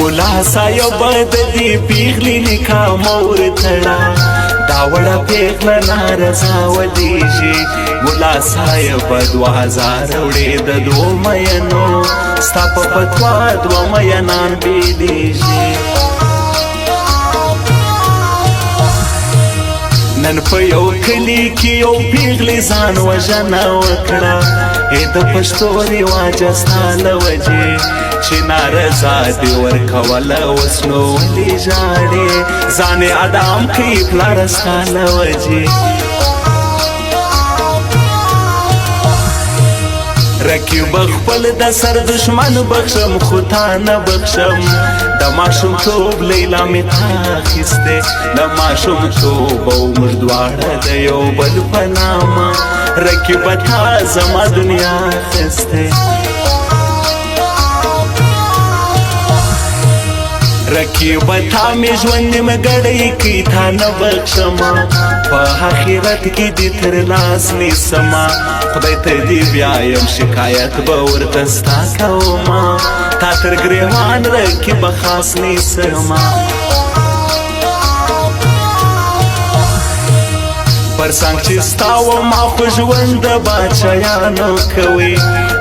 मुला साहेब ददी पिघली निखा मोर थडा दावडा पेघला नारसावलीशी मुला साहेब 2000 वडे ददो मयनो स्थापपत्वा द्वमयनान बेलीशी नन په یو کلی کې یو پیغلی ځان وژنه وکړه د پښتو رواج ستاله وجې چې نارضا دې ورکوله اوس نو ولې ژاړې ځان یې ادام کوي پلاره ستاله وجې رقیب خپل د سر دشمن بخشم خو تا نه بخشم د ماشومتوب لیلا مې تا اخیستی د ماشومتوب عمر دواړه د یو بل په نامه رقیب تا زما دنیا اخیستی رقیب تا مې ژوند نیمګړی کړي تا نه بخشمه په آخرت کې دې تر لاس نیسمه خدای ته دې بیایم شکایت به ورته ستا کومه تا تر ګریوان رقیب خاص نیسمه پر څنګ چې ستا ومه خو ژوند د باچایانو کوي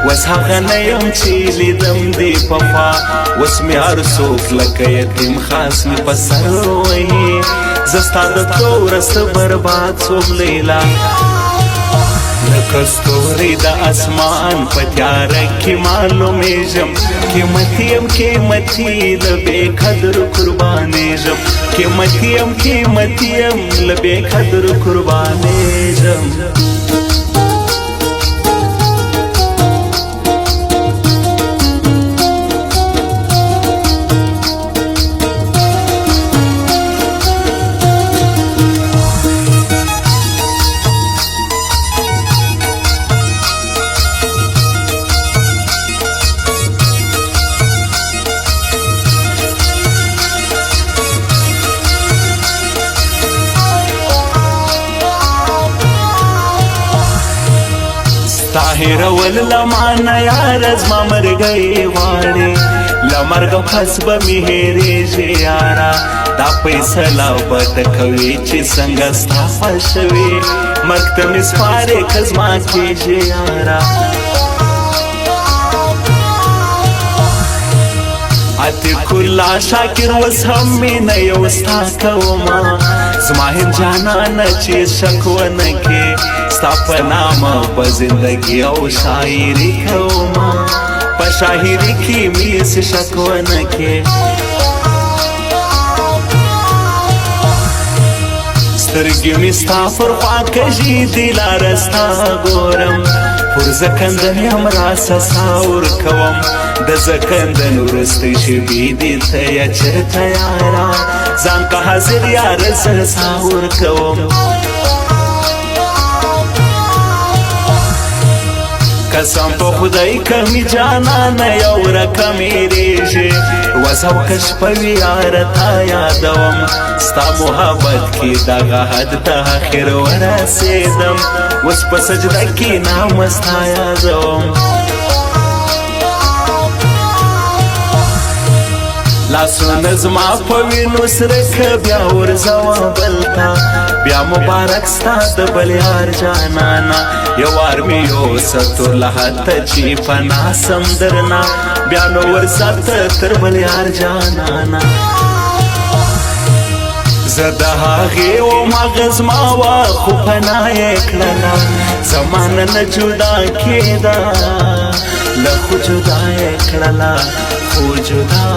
وس هغه نه یم چې لیدم دې په خوا وس مې هر څوک لکه یتیم خاص مې په سر وهي زه ستا د تورست برباد سوم لیلا لکه ستوري د اسمان په تیاره کې معلومیږم قیمتي یم قیمتي له بې قدر قربانېږم قیمتي یم قیمتي یم له بې قدر قربانېږم طاهر وللمانا یار زما مرګي واړې لمرګ پس به می هېرېږي یارا دا فیصله به ته کوي چې څنګه ستا خوښوي مرګ ته مې سپارې که زما کېږي یارا عتیق الله شاکر اوس هم مینه یو ستا کومه زما هندجانانه چې شک ونه کې ستا په نامه په زندګي او شاعري کومه په شاعري کې مې هېڅ شک ونه کې سترګې مې ستا پر خوا کږي دي لاره ستا ګورم پر زکندن یم راسه ساور کوم د زکندن وروستۍ شېبې دې ته یا چېرته یاره ځان که حاضر یاره زه ساور کوم قسم په خدای کمی جانانه یو رقمې ریږي وزو کش په یاره تا یادوم ستا محبت کې دغه حد ته اخر ورسېدم اوس په سجده کې نامه ستا یادوم لاسونه زما په وینو سره که بیا ورځوه بل ته بیا مبارک ستا د بل یار جانانا یو وار مې یوسه تور لحد ته چې پناه سم درنه بیا نو ورځه تر بل یار جانانا زه د هغې وم هغه زما وه خو پناه یې کړله زمانه نه جدا کېده له خو جدا یې کړله خو جدا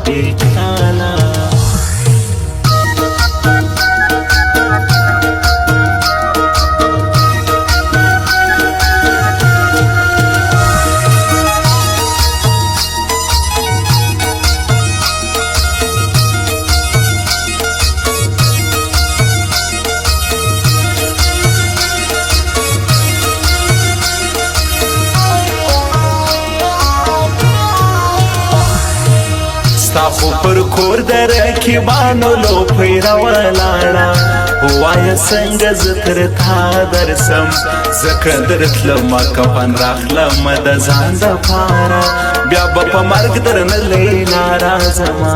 یې کړله خو پر کور در رقیبانو لو پیرا ولاړه وایه څنګه زه تر تا درسم ځکه درتلم کفن راخلم د ځان دپاره بیا به په مرګ درنه لې ناراضه ما